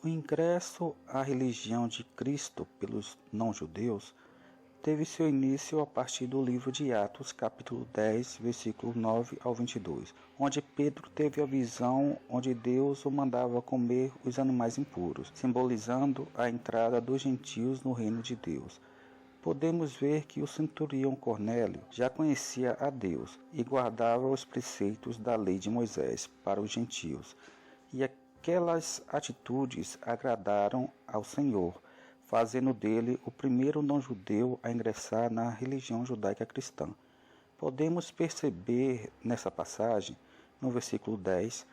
O ingresso à religião de Cristo pelos não-judeus teve seu início a partir do livro de Atos, capítulo 10, versículo 9 ao 22, onde Pedro teve a visão onde Deus o mandava comer os animais impuros, simbolizando a entrada dos gentios no reino de Deus. Podemos ver que o centurião Cornélio já conhecia a Deus e guardava os preceitos da lei de Moisés para os gentios, e aquelas atitudes agradaram ao Senhor, fazendo dele o primeiro não-judeu a ingressar na religião judaica cristã. Podemos perceber nessa passagem, no versículo 10,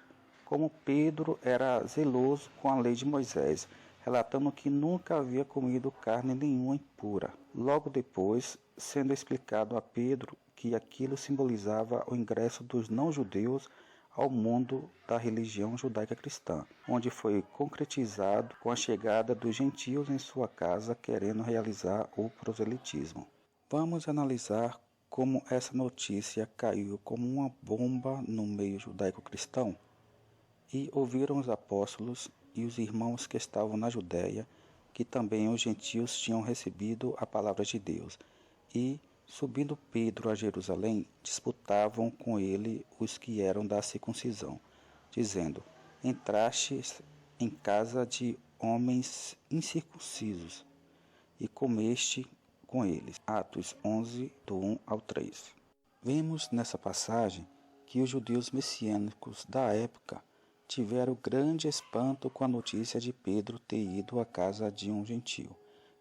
como Pedro era zeloso com a lei de Moisés, relatando que nunca havia comido carne nenhuma impura. Logo depois, sendo explicado a Pedro que aquilo simbolizava o ingresso dos não-judeus ao mundo da religião judaica cristã, onde foi concretizado com a chegada dos gentios em sua casa querendo realizar o proselitismo. Vamos analisar como essa notícia caiu como uma bomba no meio judaico-cristão. E ouviram os apóstolos e os irmãos que estavam na Judéia, que também os gentios tinham recebido a palavra de Deus. E, subindo Pedro a Jerusalém, disputavam com ele os que eram da circuncisão, dizendo: Entrastes em casa de homens incircuncisos, e comeste com eles. Atos 11, do 1 ao 3. Vemos nessa passagem que os judeus messiânicos da época tiveram grande espanto com a notícia de Pedro ter ido à casa de um gentio.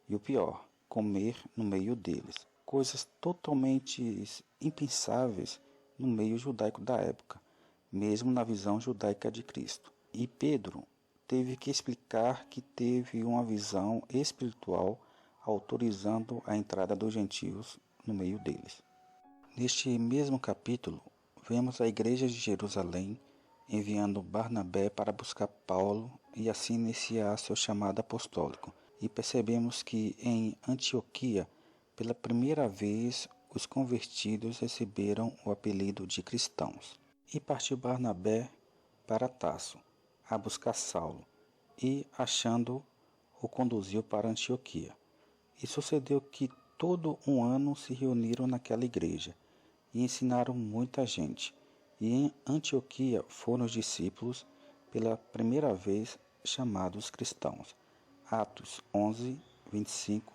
E o pior, comer no meio deles. Coisas totalmente impensáveis no meio judaico da época, mesmo na visão judaica de Cristo. E Pedro teve que explicar que teve uma visão espiritual autorizando a entrada dos gentios no meio deles. Neste mesmo capítulo, vemos a igreja de Jerusalém enviando Barnabé para buscar Paulo e assim iniciar seu chamado apostólico. E percebemos que em Antioquia, pela primeira vez, os convertidos receberam o apelido de cristãos. E partiu Barnabé para Tarso, a buscar Saulo, e, achando-o, o conduziu para Antioquia. E sucedeu que todo um ano se reuniram naquela igreja, e ensinaram muita gente. E em Antioquia foram os discípulos, pela primeira vez, chamados cristãos. Atos 11, 25,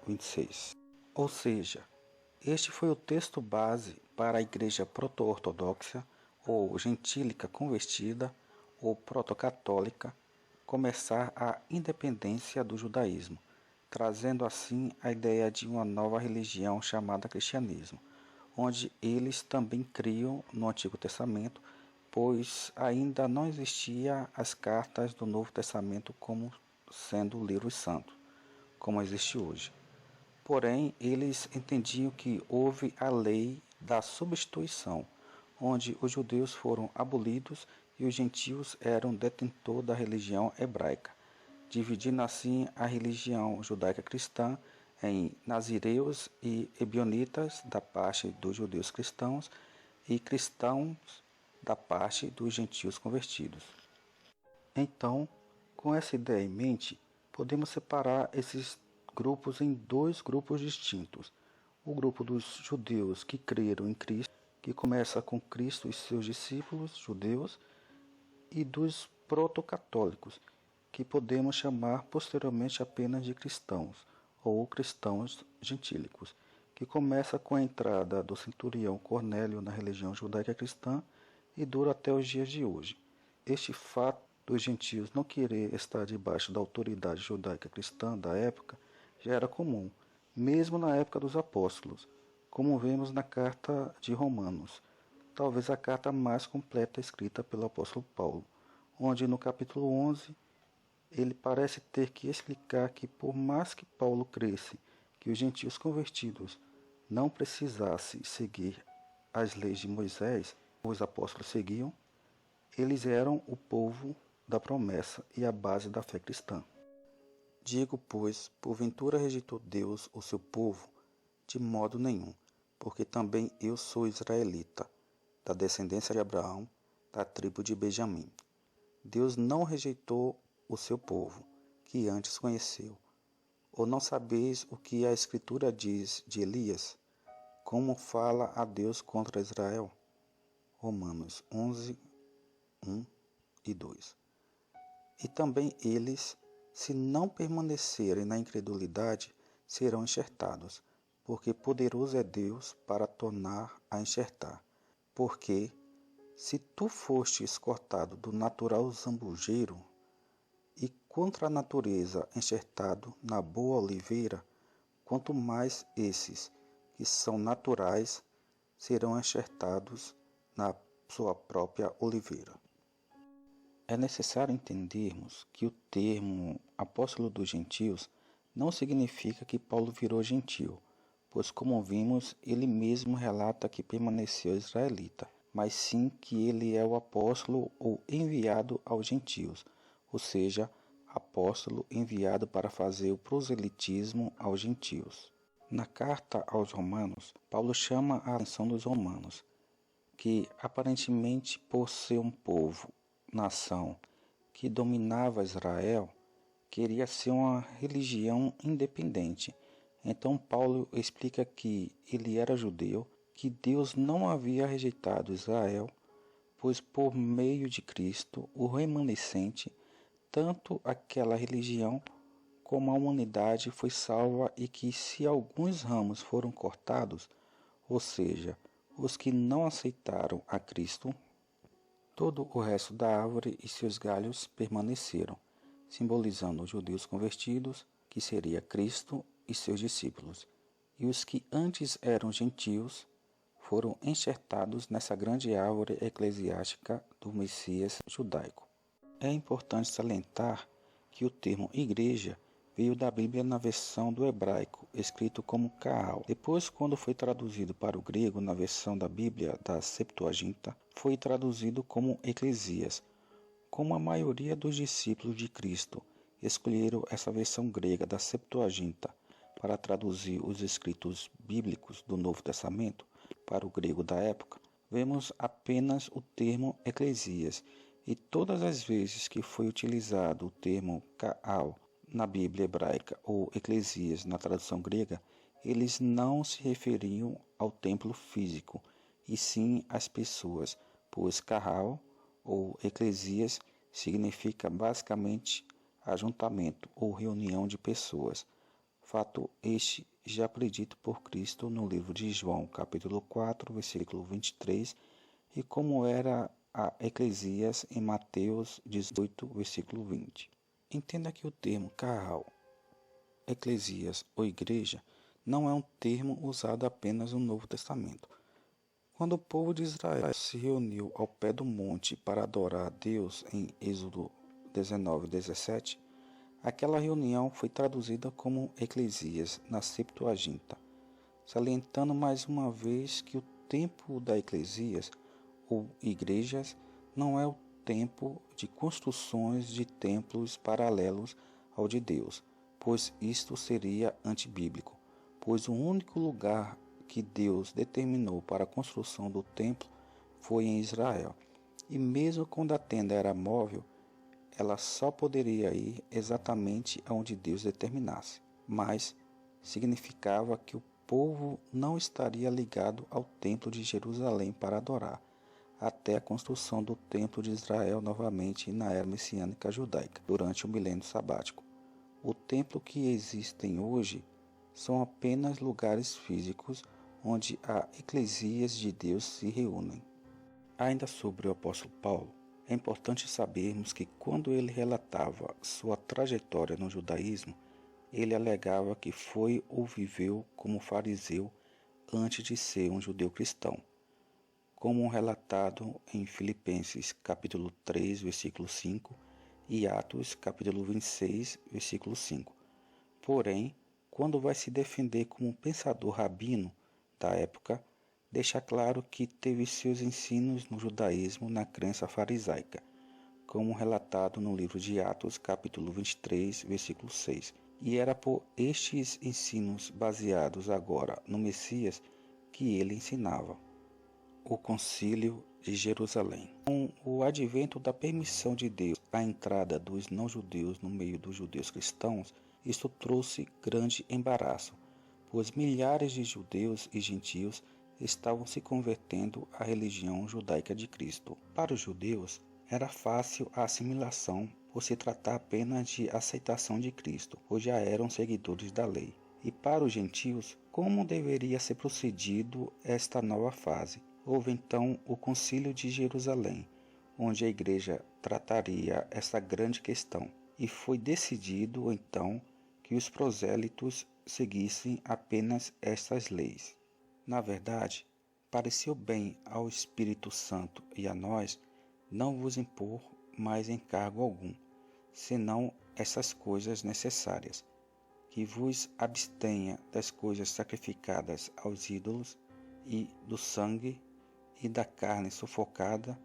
26. Ou seja, este foi o texto base para a igreja proto-ortodoxa, ou gentílica convertida, ou proto-católica, começar a independência do judaísmo, trazendo assim a ideia de uma nova religião chamada cristianismo, onde eles também criam no Antigo Testamento, pois ainda não existiam as cartas do Novo Testamento como sendo livros santos, como existe hoje. Porém, eles entendiam que houve a lei da substituição, onde os judeus foram abolidos e os gentios eram detentor da religião hebraica, dividindo assim a religião judaica cristã em nazireus e ebionitas da parte dos judeus cristãos e cristãos da parte dos gentios convertidos. Então, com essa ideia em mente, podemos separar esses grupos em dois grupos distintos. O grupo dos judeus que creram em Cristo, que começa com Cristo e seus discípulos judeus, e dos proto-católicos, que podemos chamar posteriormente apenas de cristãos, ou cristãos gentílicos, que começa com a entrada do centurião Cornélio na religião judaica cristã e dura até os dias de hoje. Este fato dos gentios não querer estar debaixo da autoridade judaica cristã da época já era comum, mesmo na época dos apóstolos, como vemos na carta de Romanos, talvez a carta mais completa escrita pelo apóstolo Paulo, onde no capítulo 11 ele parece ter que explicar que por mais que Paulo cresce que os gentios convertidos não precisassem seguir as leis de Moisés, os apóstolos seguiam, eles eram o povo da promessa e a base da fé cristã. Digo, pois, porventura rejeitou Deus o seu povo? De modo nenhum, porque também eu sou israelita, da descendência de Abraão, da tribo de Benjamim. Deus não rejeitou o seu povo, que antes conheceu? Ou não sabeis o que a Escritura diz de Elias, como fala a Deus contra Israel? Romanos 11, 1 e 2. E também eles, se não permanecerem na incredulidade, serão enxertados, porque poderoso é Deus para tornar a enxertar. Porque, se tu fostes cortado do natural zambujeiro, e contra a natureza enxertado na boa oliveira, quanto mais esses, que são naturais, serão enxertados na sua própria oliveira. É necessário entendermos que o termo apóstolo dos gentios não significa que Paulo virou gentil, pois, como vimos, ele mesmo relata que permaneceu israelita, mas sim que ele é o apóstolo ou enviado aos gentios, ou seja, apóstolo enviado para fazer o proselitismo aos gentios. Na carta aos Romanos, Paulo chama a atenção dos romanos, que aparentemente por ser um povo, nação, que dominava Israel, queria ser uma religião independente. Então Paulo explica que ele era judeu, que Deus não havia rejeitado Israel, pois por meio de Cristo, o remanescente, tanto aquela religião como a humanidade foi salva, e que se alguns ramos foram cortados, ou seja, os que não aceitaram a Cristo, todo o resto da árvore e seus galhos permaneceram, simbolizando os judeus convertidos, que seria Cristo e seus discípulos, e os que antes eram gentios foram enxertados nessa grande árvore eclesiástica do Messias judaico. É importante salientar que o termo igreja veio da Bíblia na versão do hebraico, escrito como Kaal. Depois, quando foi traduzido para o grego na versão da Bíblia da Septuaginta, foi traduzido como Eclesias. Como a maioria dos discípulos de Cristo escolheram essa versão grega da Septuaginta para traduzir os escritos bíblicos do Novo Testamento para o grego da época, vemos apenas o termo Eclesias, e todas as vezes que foi utilizado o termo Kaal na Bíblia hebraica ou Eclesias na tradução grega, eles não se referiam ao templo físico, e sim às pessoas, pois Kaal ou Eclesias significa basicamente ajuntamento ou reunião de pessoas. Fato este já predito por Cristo no livro de João, capítulo 4, versículo 23, e como era a Eclesias em Mateus 18, versículo 20. Entenda que o termo Kaal, Eclesias ou Igreja não é um termo usado apenas no Novo Testamento. Quando o povo de Israel se reuniu ao pé do monte para adorar a Deus em Êxodo 19:17, aquela reunião foi traduzida como Eclesias na Septuaginta, salientando mais uma vez que o tempo da Eclesias ou igrejas não é o tempo de construções de templos paralelos ao de Deus, pois isto seria antibíblico, pois o único lugar que Deus determinou para a construção do templo foi em Israel, e mesmo quando a tenda era móvel, ela só poderia ir exatamente aonde Deus determinasse, mas significava que o povo não estaria ligado ao templo de Jerusalém para adorar, até a construção do Templo de Israel novamente na era messiânica judaica, durante o milênio sabático. O templo que existem hoje são apenas lugares físicos onde há eclesias de Deus se reúnem. Ainda sobre o apóstolo Paulo, é importante sabermos que quando ele relatava sua trajetória no judaísmo, ele alegava que foi ou viveu como fariseu antes de ser um judeu cristão, como relatado em Filipenses capítulo 3, versículo 5 e Atos capítulo 26, versículo 5. Porém, quando vai se defender como pensador rabino da época, deixa claro que teve seus ensinos no judaísmo na crença farisaica, como relatado no livro de Atos capítulo 23, versículo 6. E era por estes ensinos baseados agora no Messias que ele ensinava. O concílio de Jerusalém. Com o advento da permissão de Deus à entrada dos não-judeus no meio dos judeus cristãos, isso trouxe grande embaraço, pois milhares de judeus e gentios estavam se convertendo à religião judaica de Cristo. Para os judeus, era fácil a assimilação por se tratar apenas de aceitação de Cristo, pois já eram seguidores da lei. E para os gentios, como deveria ser procedido esta nova fase? Houve então o Concílio de Jerusalém, onde a Igreja trataria essa grande questão, e foi decidido então que os prosélitos seguissem apenas estas leis. Na verdade, pareceu bem ao Espírito Santo e a nós não vos impor mais encargo algum, senão essas coisas necessárias, que vos abstenha das coisas sacrificadas aos ídolos, e do sangue, e da carne sufocada,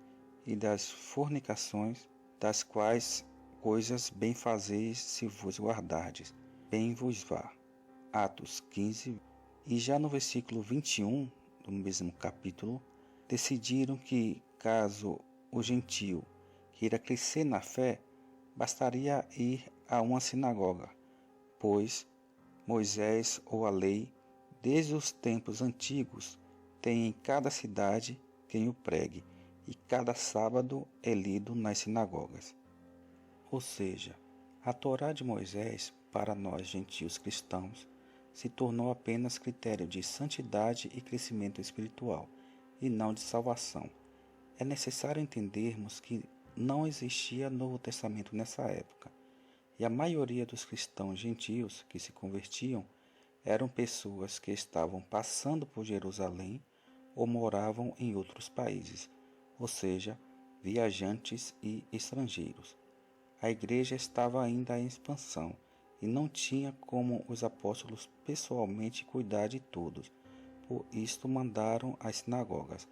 e das fornicações, das quais coisas bem fazeis se vos guardardes, bem vos vá. Atos 15. E já no versículo 21 do mesmo capítulo, decidiram que, caso o gentio queira crescer na fé, bastaria ir a uma sinagoga, pois Moisés ou a lei, desde os tempos antigos, tem em cada cidade quem o pregue, e cada sábado é lido nas sinagogas. Ou seja, a Torá de Moisés, para nós gentios cristãos, se tornou apenas critério de santidade e crescimento espiritual, e não de salvação. É necessário entendermos que não existia Novo Testamento nessa época, e a maioria dos cristãos gentios que se convertiam eram pessoas que estavam passando por Jerusalém ou moravam em outros países, ou seja, viajantes e estrangeiros. A igreja estava ainda em expansão e não tinha como os apóstolos pessoalmente cuidar de todos, por isto mandaram às sinagogas.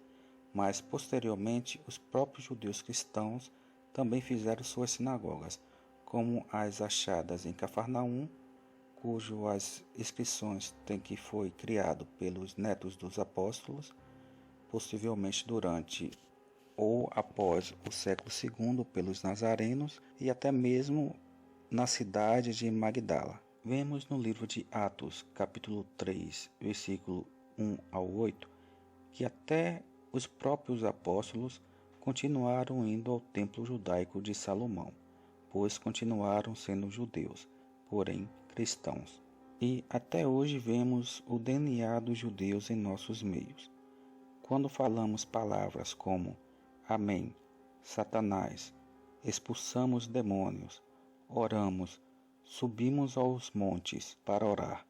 Mas posteriormente os próprios judeus cristãos também fizeram suas sinagogas, como as achadas em Cafarnaum, cujas inscrições têm que foi criado pelos netos dos apóstolos, possivelmente durante ou após o século II pelos nazarenos, e até mesmo na cidade de Magdala. Vemos no livro de Atos, capítulo 3, versículo 1 ao 8, que até os próprios apóstolos continuaram indo ao templo judaico de Salomão, pois continuaram sendo judeus, porém cristãos. E até hoje vemos o DNA dos judeus em nossos meios. Quando falamos palavras como Amém, Satanás, expulsamos demônios, oramos, subimos aos montes para orar,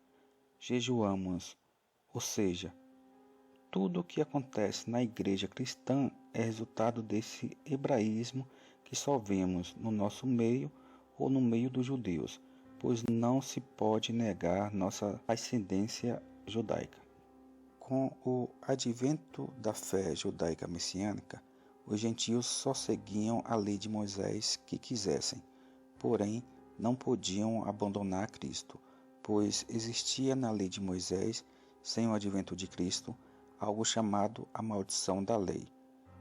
jejuamos, ou seja, tudo o que acontece na igreja cristã é resultado desse hebraísmo que só vemos no nosso meio ou no meio dos judeus, pois não se pode negar nossa ascendência judaica. Com o advento da fé judaica messiânica, os gentios só seguiam a lei de Moisés que quisessem, porém não podiam abandonar Cristo, pois existia na lei de Moisés, sem o advento de Cristo, algo chamado a maldição da lei,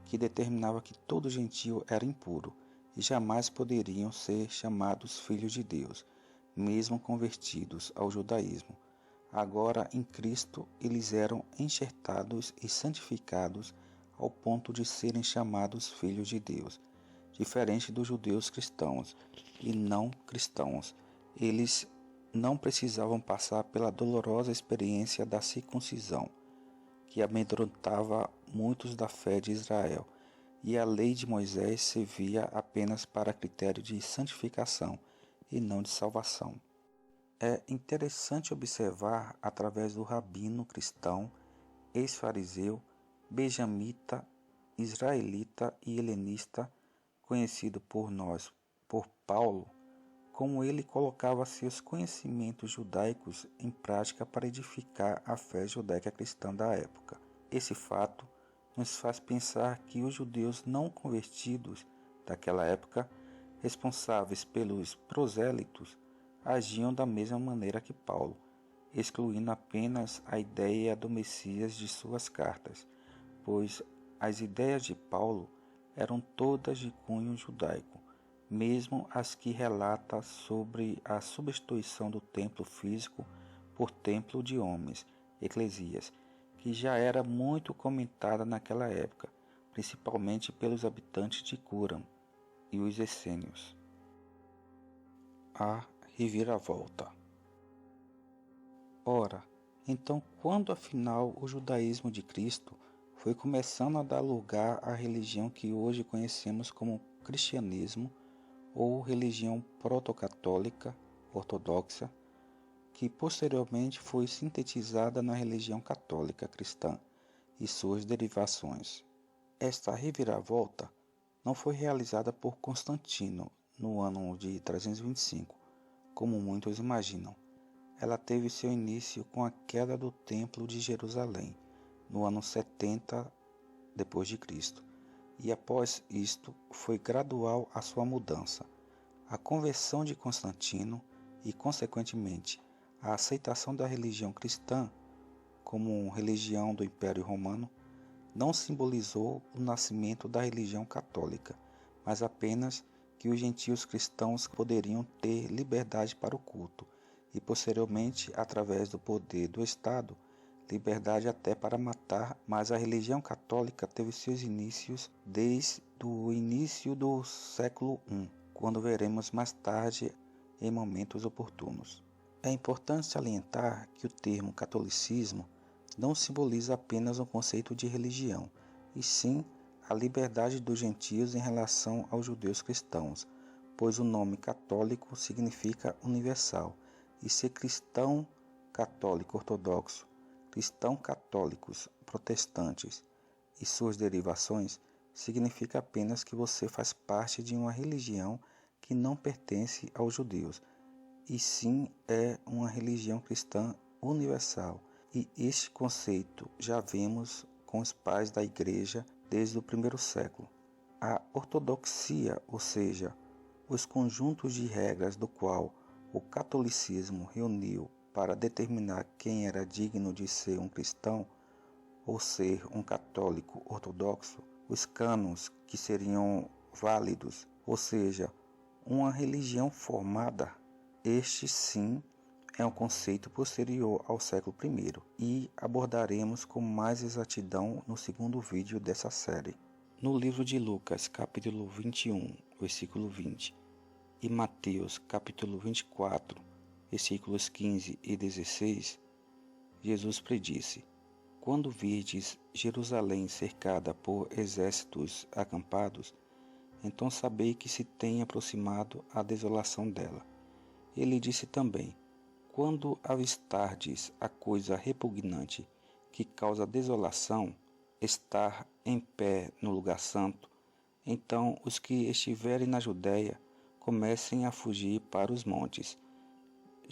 que determinava que todo gentio era impuro e jamais poderiam ser chamados filhos de Deus, mesmo convertidos ao judaísmo. Agora, em Cristo, eles eram enxertados e santificados ao ponto de serem chamados filhos de Deus. Diferente dos judeus cristãos e não cristãos, eles não precisavam passar pela dolorosa experiência da circuncisão, que amedrontava muitos da fé de Israel, e a lei de Moisés servia apenas para critério de santificação e não de salvação. É interessante observar, através do rabino cristão, ex-fariseu, benjamita, israelita e helenista, conhecido por nós por Paulo, como ele colocava seus conhecimentos judaicos em prática para edificar a fé judaica cristã da época. Esse fato nos faz pensar que os judeus não convertidos daquela época, responsáveis pelos prosélitos, agiam da mesma maneira que Paulo, excluindo apenas a ideia do Messias de suas cartas, pois As ideias de Paulo eram todas de cunho judaico, mesmo as que relata sobre a substituição do templo físico por templo de homens, eclesias, que já era muito comentada naquela época, principalmente pelos habitantes de Curam e os essênios. A reviravolta. Ora, então quando afinal o judaísmo de Cristo foi começando a dar lugar à religião que hoje conhecemos como cristianismo ou religião proto-católica ortodoxa, que posteriormente foi sintetizada na religião católica cristã e suas derivações. Esta reviravolta não foi realizada por Constantino no ano de 325, como muitos imaginam. Ela teve seu início com a queda do Templo de Jerusalém, no ano 70 d.C., e após isto foi gradual a sua mudança. A conversão de Constantino e, consequentemente, a aceitação da religião cristã como religião do Império Romano não simbolizou o nascimento da religião católica, mas apenas que os gentios cristãos poderiam ter liberdade para o culto e, posteriormente, através do poder do Estado, liberdade até para matar, mas a religião católica teve seus inícios desde o início do século I, quando veremos mais tarde em momentos oportunos. É importante salientar que o termo catolicismo não simboliza apenas um conceito de religião, e sim a liberdade dos gentios em relação aos judeus cristãos, pois o nome católico significa universal, e ser cristão católico ortodoxo, cristão católicos protestantes e suas derivações significa apenas que você faz parte de uma religião que não pertence aos judeus, e sim é uma religião cristã universal. E este conceito já vemos com os pais da Igreja desde o primeiro século. A ortodoxia, ou seja, os conjuntos de regras do qual o catolicismo reuniu para determinar quem era digno de ser um cristão ou ser um católico ortodoxo, os cânones que seriam válidos, ou seja, uma religião formada. Este sim é um conceito posterior ao século I e abordaremos com mais exatidão no segundo vídeo dessa série. No livro de Lucas, capítulo 21, versículo 20, e Mateus, capítulo 24, versículos 15 e 16, Jesus predisse: Quando virdes Jerusalém cercada por exércitos acampados, então sabei que se tem aproximado a desolação dela. Ele disse também: Quando avistardes a coisa repugnante que causa desolação, estar em pé no lugar santo, então os que estiverem na Judéia comecem a fugir para os montes.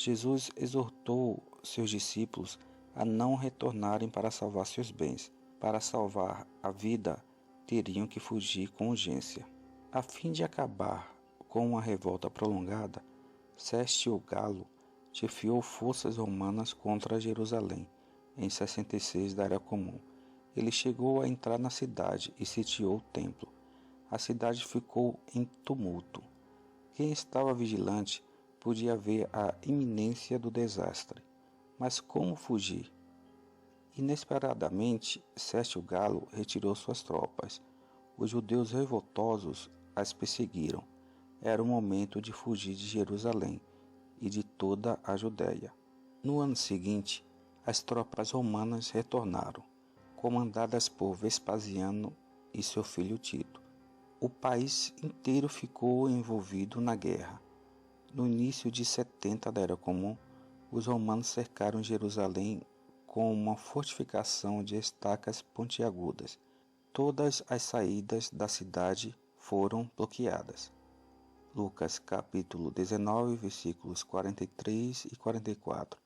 Jesus exortou seus discípulos a não retornarem para salvar seus bens. Para salvar a vida, teriam que fugir com urgência. A fim de acabar com uma revolta prolongada, Sérgio Galo chefiou forças romanas contra Jerusalém, em 66 da Era Comum. Ele chegou a entrar na cidade e sitiou o templo. A cidade ficou em tumulto. Quem estava vigilante podia ver a iminência do desastre. Mas como fugir? Inesperadamente, Sérgio Galo retirou suas tropas. Os judeus revoltosos as perseguiram. Era o momento de fugir de Jerusalém e de toda a Judéia. No ano seguinte, as tropas romanas retornaram, comandadas por Vespasiano e seu filho Tito. O país inteiro ficou envolvido na guerra. No início de 70 da Era Comum, os romanos cercaram Jerusalém com uma fortificação de estacas pontiagudas. Todas as saídas da cidade foram bloqueadas. Lucas capítulo 19, versículos 43 e 44.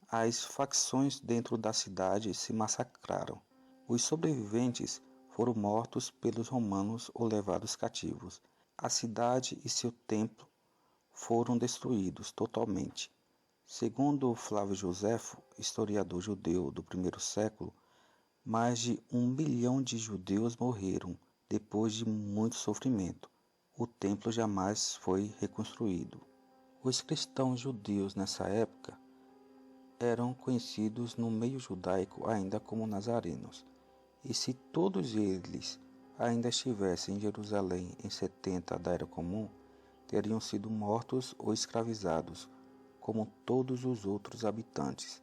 As facções dentro da cidade se massacraram. Os sobreviventes foram mortos pelos romanos ou levados cativos. A cidade e seu templo foram destruídos totalmente. Segundo Flávio Joséfo, historiador judeu do primeiro século, Mais de 1 milhão de judeus morreram depois de muito sofrimento. O templo jamais foi reconstruído. Os cristãos judeus nessa época eram conhecidos no meio judaico ainda como nazarenos. E se todos eles ainda estivessem em Jerusalém em 70 da Era Comum, teriam sido mortos ou escravizados, como todos os outros habitantes.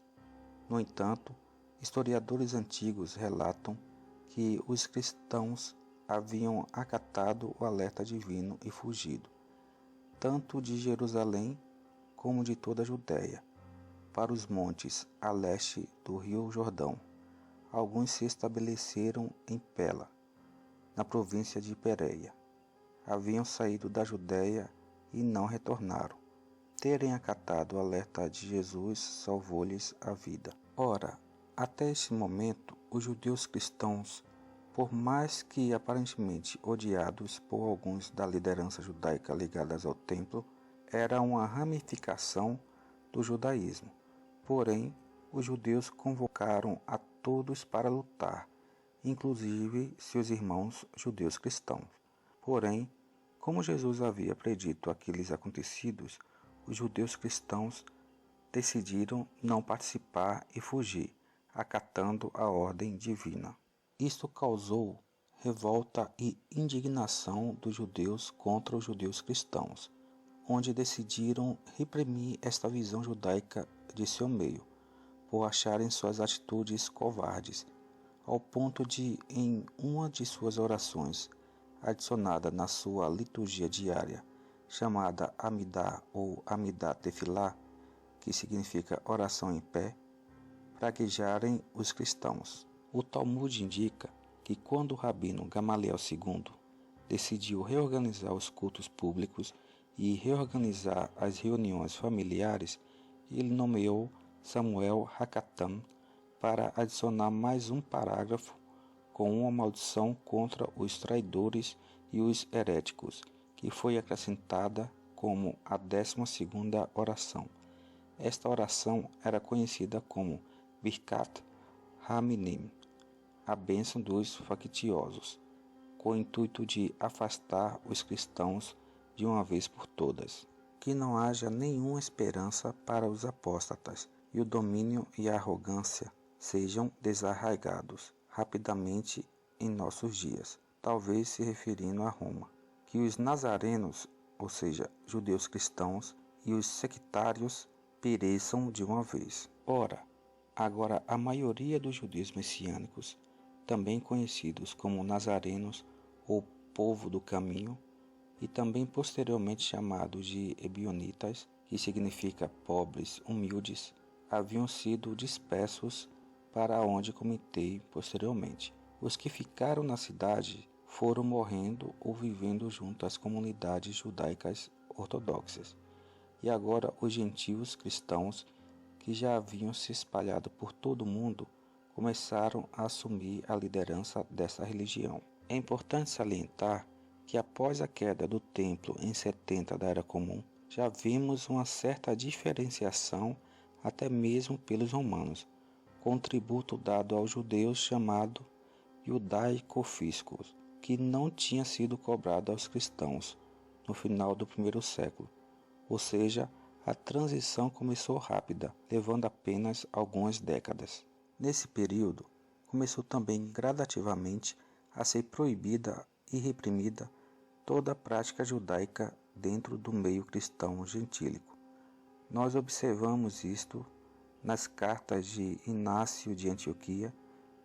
No entanto, historiadores antigos relatam que os cristãos haviam acatado o alerta divino e fugido, tanto de Jerusalém como de toda a Judéia, para os montes a leste do rio Jordão. Alguns se estabeleceram em Pela, na província de Pérea. Haviam saído da Judéia e não retornaram. Terem acatado o alerta de Jesus salvou-lhes a vida. Ora, até esse momento, os judeus cristãos, por mais que aparentemente odiados por alguns da liderança judaica ligadas ao templo, eram uma ramificação do judaísmo. Porém, os judeus convocaram a todos para lutar, inclusive seus irmãos judeus cristãos. Porém, como Jesus havia predito aqueles acontecidos, os judeus cristãos decidiram não participar e fugir, acatando a ordem divina. Isto causou revolta e indignação dos judeus contra os judeus cristãos, onde decidiram reprimir esta visão judaica de seu meio, por acharem suas atitudes covardes, ao ponto de, em uma de suas orações, adicionada na sua liturgia diária, chamada Amidá ou Amidá Tefilá, que significa oração em pé, praguejarem os cristãos. O Talmud indica que quando o rabino Gamaliel II decidiu reorganizar os cultos públicos e reorganizar as reuniões familiares, ele nomeou Samuel Hakatan para adicionar mais um parágrafo com uma maldição contra os traidores e os heréticos, que foi acrescentada como a 12ª oração. Esta oração era conhecida como Birkat Haminim, a bênção dos factiosos, com o intuito de afastar os cristãos de uma vez por todas. Que não haja nenhuma esperança para os apóstatas, e o domínio e a arrogância sejam desarraigados rapidamente em nossos dias, talvez se referindo a Roma. Que os nazarenos, ou seja, judeus cristãos, e os sectários pereçam de uma vez. Ora, agora a maioria dos judeus messiânicos, também conhecidos como nazarenos ou povo do caminho, e também posteriormente chamados de ebionitas, que significa pobres, humildes, haviam sido dispersos para onde comentei posteriormente. Os que ficaram na cidade foram morrendo ou vivendo junto às comunidades judaicas ortodoxas. E agora os gentios cristãos, que já haviam se espalhado por todo o mundo, começaram a assumir a liderança dessa religião. É importante salientar que após a queda do templo em 70 da Era Comum, já vimos uma certa diferenciação até mesmo pelos romanos, com um tributo dado aos judeus chamado Judaico-Fiscus, que não tinha sido cobrado aos cristãos no final do primeiro século. Ou seja, a transição começou rápida, levando apenas algumas décadas. Nesse período, começou também gradativamente a ser proibida e reprimida toda a prática judaica dentro do meio cristão gentílico. Nós observamos isto nas cartas de Inácio de Antioquia,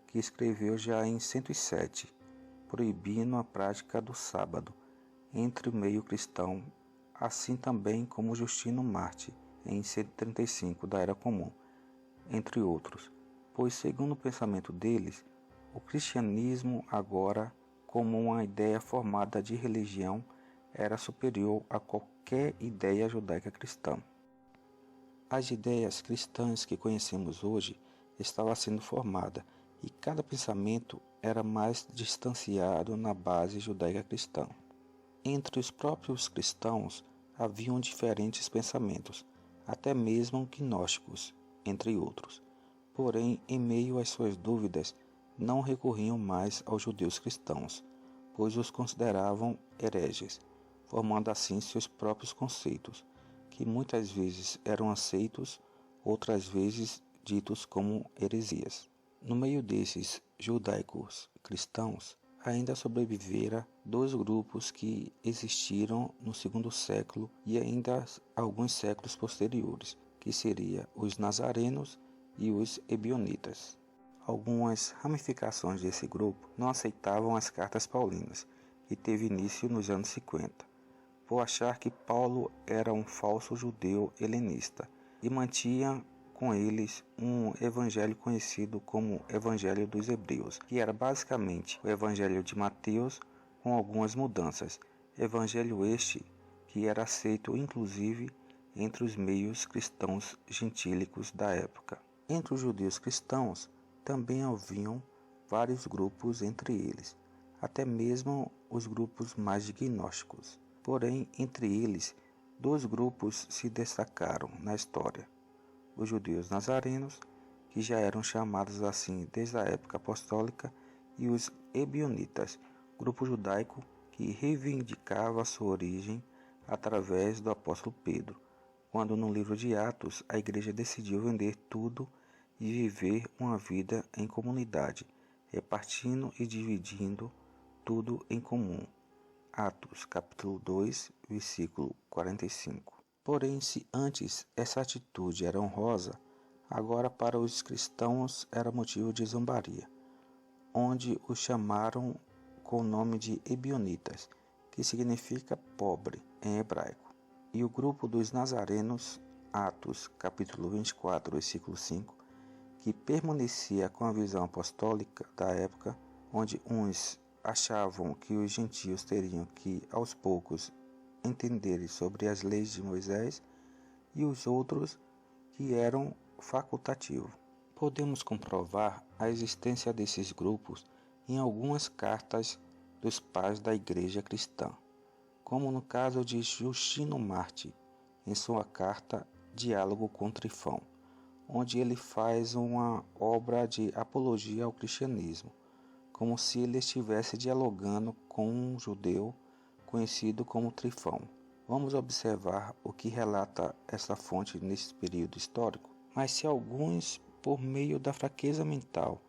que escreveu já em 107, proibindo a prática do sábado entre o meio cristão, assim também como Justino Marte, em 135 da Era Comum, entre outros, pois, segundo o pensamento deles, o cristianismo agora, como uma ideia formada de religião, era superior a qualquer ideia judaica cristã. As ideias cristãs que conhecemos hoje estavam sendo formadas e cada pensamento era mais distanciado na base judaica cristã. Entre os próprios cristãos haviam diferentes pensamentos, até mesmo gnósticos, entre outros. Porém, em meio às suas dúvidas, não recorriam mais aos judeus cristãos, pois os consideravam hereges, formando assim seus próprios conceitos, que muitas vezes eram aceitos, outras vezes ditos como heresias. No meio desses judaicos cristãos, ainda sobrevivera dois grupos que existiram no segundo século e ainda alguns séculos posteriores, que seriam os nazarenos e os ebionitas. Algumas ramificações desse grupo não aceitavam as cartas paulinas, que teve início nos anos 50, por achar que Paulo era um falso judeu helenista e mantinha com eles um evangelho conhecido como Evangelho dos Hebreus, que era basicamente o Evangelho de Mateus com algumas mudanças. Evangelho este que era aceito inclusive entre os meios cristãos gentílicos da época. Entre os judeus cristãos também haviam vários grupos entre eles, até mesmo os grupos mais gnósticos. Porém, entre eles, dois grupos se destacaram na história: os judeus nazarenos, que já eram chamados assim desde a época apostólica, e os ebionitas, grupo judaico que reivindicava sua origem através do apóstolo Pedro, quando no livro de Atos a igreja decidiu vender tudo e viver uma vida em comunidade, repartindo e dividindo tudo em comum. Atos capítulo 2, versículo 45. Porém, se antes essa atitude era honrosa, agora para os cristãos era motivo de zombaria, onde os chamaram com o nome de ebionitas, que significa pobre em hebraico. E o grupo dos nazarenos, Atos capítulo 24, versículo 5, que permanecia com a visão apostólica da época, onde uns achavam que os gentios teriam que, aos poucos, entenderem sobre as leis de Moisés, e os outros que eram facultativos. Podemos comprovar a existência desses grupos em algumas cartas dos pais da Igreja cristã, como no caso de Justino Marte, em sua carta Diálogo com Trifão, onde ele faz uma obra de apologia ao cristianismo, como se ele estivesse dialogando com um judeu conhecido como Trifão. Vamos observar o que relata essa fonte nesse período histórico. Mas se alguns, por meio da fraqueza mental,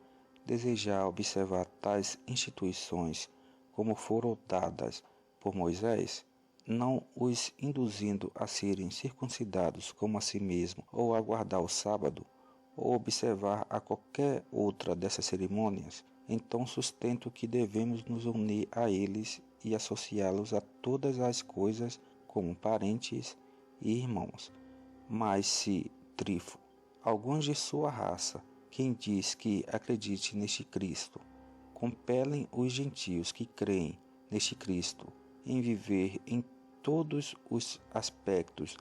desejar observar tais instituições como foram dadas por Moisés, não os induzindo a serem circuncidados como a si mesmo, ou a guardar o sábado, ou observar a qualquer outra dessas cerimônias, então sustento que devemos nos unir a eles e associá-los a todas as coisas como parentes e irmãos. Mas se, Trifo, alguns de sua raça, quem diz que acredite neste Cristo, compelem os gentios que creem neste Cristo em viver em todos os aspectos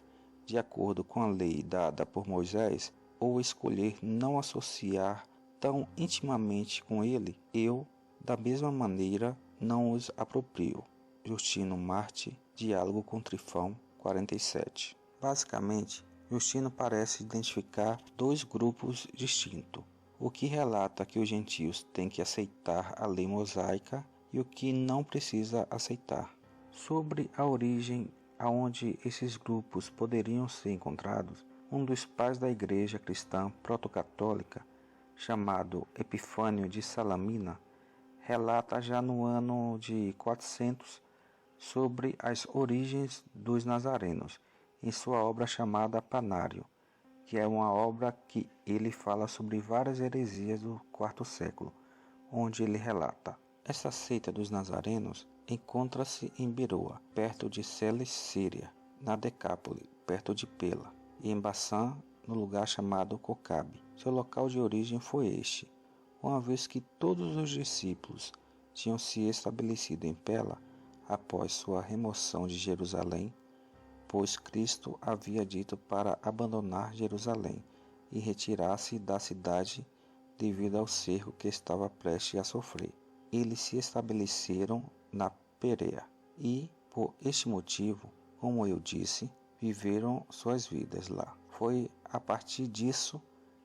de acordo com a lei dada por Moisés, ou escolher não associar tão intimamente com ele, eu, da mesma maneira, não os aproprio. Justino Marte, Diálogo com Trifão, 47. Basicamente, Justino parece identificar dois grupos distintos, o que relata que os gentios têm que aceitar a lei mosaica e o que não precisa aceitar. Sobre a origem aonde esses grupos poderiam ser encontrados, um dos pais da igreja cristã proto-católica, chamado Epifânio de Salamina, relata já no ano de 400 sobre as origens dos nazarenos, em sua obra chamada Panário, que é uma obra que ele fala sobre várias heresias do quarto século, onde ele relata: essa seita dos nazarenos encontra-se em Beroa, perto de Celes, Síria, na Decápole, perto de Pela, e em Bassã, no lugar chamado Cocabe. Seu local de origem foi este, uma vez que todos os discípulos tinham se estabelecido em Pela após sua remoção de Jerusalém, pois Cristo havia dito para abandonar Jerusalém e retirar-se da cidade devido ao cerco que estava prestes a sofrer. Eles se estabeleceram na Pérea e, por este motivo, como eu disse, viveram suas vidas lá. Foi a partir disso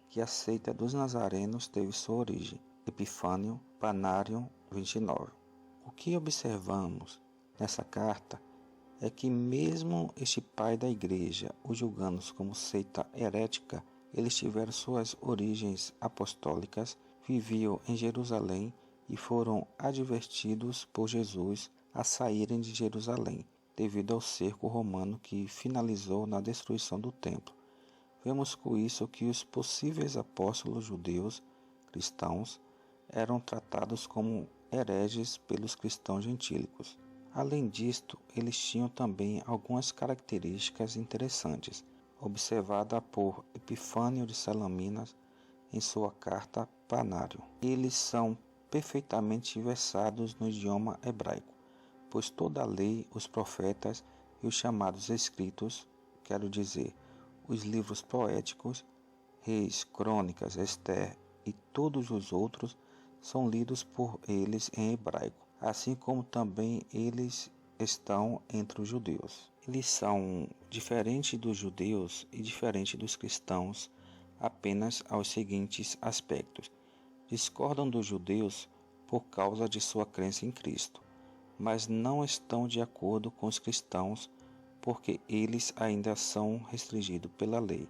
que a seita dos nazarenos teve sua origem, Epifânio Panário 29. O que observamos nessa carta é que mesmo este pai da igreja, o julgando como seita herética, eles tiveram suas origens apostólicas, viviam em Jerusalém e foram advertidos por Jesus a saírem de Jerusalém, devido ao cerco romano que finalizou na destruição do templo. Vemos com isso que os possíveis apóstolos judeus cristãos eram tratados como hereges pelos cristãos gentílicos. Além disto, eles tinham também algumas características interessantes, observada por Epifânio de Salaminas em sua carta Panário. Eles são perfeitamente versados no idioma hebraico, pois toda a lei, os profetas e os chamados escritos, quero dizer, os livros poéticos, Reis, Crônicas, Ester e todos os outros, são lidos por eles em hebraico, assim como também eles estão entre os judeus. Eles são diferentes dos judeus e diferentes dos cristãos apenas aos seguintes aspectos. Discordam dos judeus por causa de sua crença em Cristo, mas não estão de acordo com os cristãos porque eles ainda são restringidos pela lei,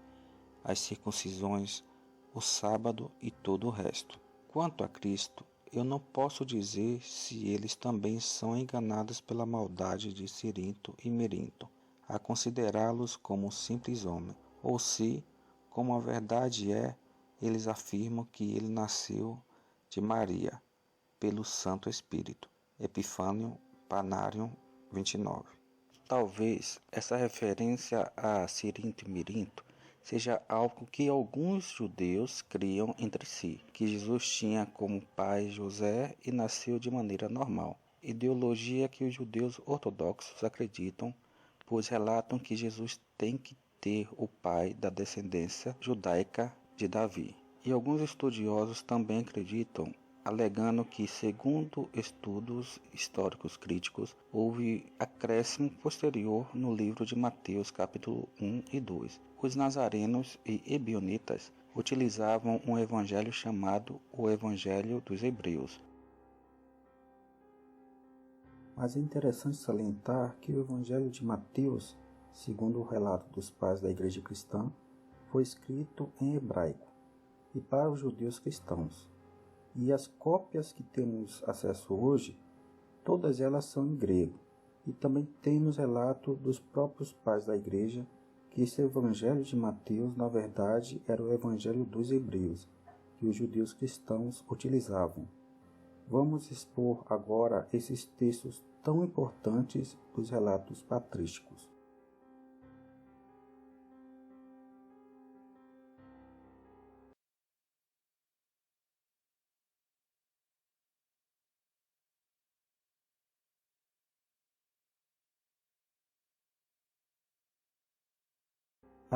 as circuncisões, o sábado e todo o resto. Quanto a Cristo, eu não posso dizer se eles também são enganados pela maldade de Cirinto e Merinto, a considerá-los como um simples homem, ou se, como a verdade é, eles afirmam que ele nasceu de Maria, pelo Santo Espírito. Epifânio Panário 29. Talvez essa referência a Cirinto e Mirinto seja algo que alguns judeus criam entre si, que Jesus tinha como pai José e nasceu de maneira normal. Ideologia que os judeus ortodoxos acreditam, pois relatam que Jesus tem que ter o pai da descendência judaica de Davi. E alguns estudiosos também acreditam, alegando que, segundo estudos históricos críticos, houve acréscimo posterior no livro de Mateus, capítulo 1 e 2. Os nazarenos e ebionitas utilizavam um evangelho chamado o Evangelho dos Hebreus. Mas é interessante salientar que o Evangelho de Mateus, segundo o relato dos pais da Igreja Cristã, foi escrito em hebraico e para os judeus cristãos. E as cópias que temos acesso hoje, todas elas são em grego. E também temos relato dos próprios pais da igreja que esse evangelho de Mateus, na verdade, era o evangelho dos hebreus, que os judeus cristãos utilizavam. Vamos expor agora esses textos tão importantes dos relatos patrísticos.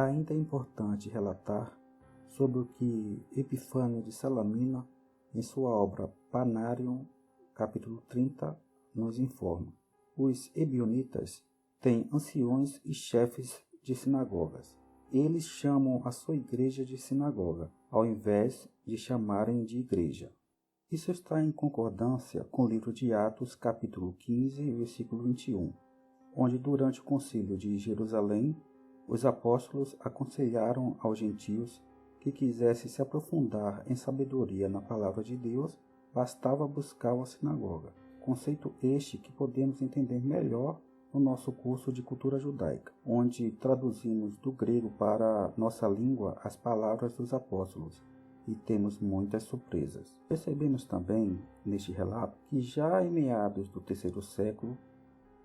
Ainda é importante relatar sobre o que Epifânio de Salamina, em sua obra Panarium, capítulo 30, nos informa. Os ebionitas têm anciões e chefes de sinagogas. Eles chamam a sua igreja de sinagoga, ao invés de chamarem de igreja. Isso está em concordância com o livro de Atos, capítulo 15, versículo 21, onde durante o concílio de Jerusalém, os apóstolos aconselharam aos gentios que quisessem se aprofundar em sabedoria na palavra de Deus, bastava buscar uma sinagoga. Conceito este que podemos entender melhor no nosso curso de cultura judaica, onde traduzimos do grego para nossa língua as palavras dos apóstolos e temos muitas surpresas. Percebemos também, neste relato, que já em meados do terceiro século,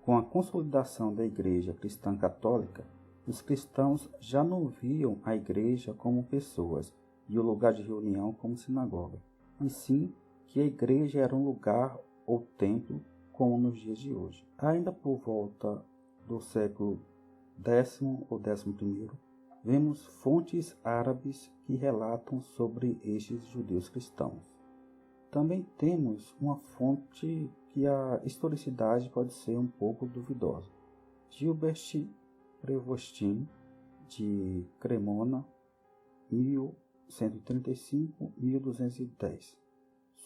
com a consolidação da Igreja Cristã Católica, os cristãos já não viam a igreja como pessoas e o lugar de reunião como sinagoga, e sim que a igreja era um lugar ou templo como nos dias de hoje. Ainda por volta do século X ou XI, vemos fontes árabes que relatam sobre estes judeus cristãos. Também temos uma fonte que a historicidade pode ser um pouco duvidosa. Gilbert Prevostin, de Cremona, 1135-1210.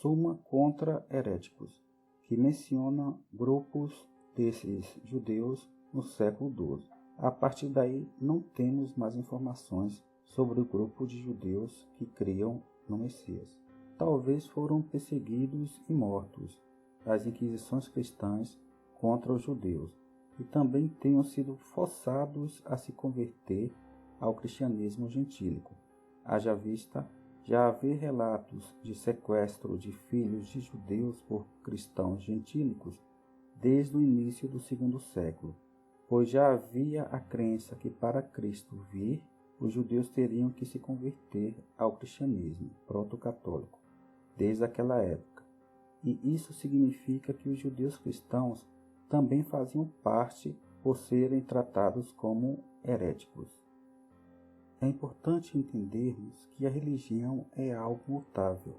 Summa contra Heréticos, que menciona grupos desses judeus no século XII. A partir daí, não temos mais informações sobre o grupo de judeus que criam no Messias. Talvez foram perseguidos e mortos as inquisições cristãs contra os judeus e também tenham sido forçados a se converter ao cristianismo gentílico. Haja vista já haver relatos de sequestro de filhos de judeus por cristãos gentílicos desde o início do segundo século, pois já havia a crença que para Cristo vir, os judeus teriam que se converter ao cristianismo proto-católico desde aquela época. E isso significa que os judeus cristãos também faziam parte por serem tratados como heréticos. É importante entendermos que a religião é algo mutável.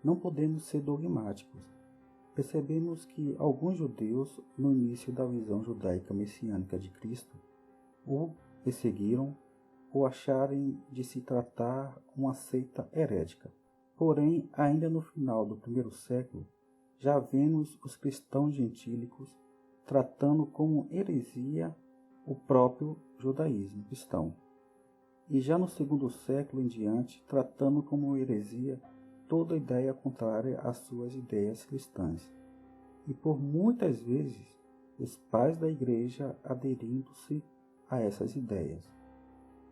Não podemos ser dogmáticos. Percebemos que alguns judeus, no início da visão judaica messiânica de Cristo, o perseguiram ou acharem de se tratar uma seita herética. Porém, ainda no final do primeiro século, já vemos os cristãos gentílicos tratando como heresia o próprio judaísmo cristão. E já no segundo século em diante, tratando como heresia toda ideia contrária às suas ideias cristãs. E por muitas vezes, os pais da igreja aderindo-se a essas ideias,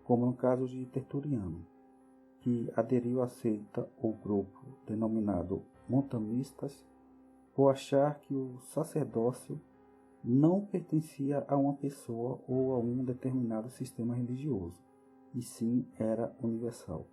como no caso de Tertuliano, que aderiu à seita ou grupo denominado montanistas, por achar que o sacerdócio não pertencia a uma pessoa ou a um determinado sistema religioso, e sim era universal.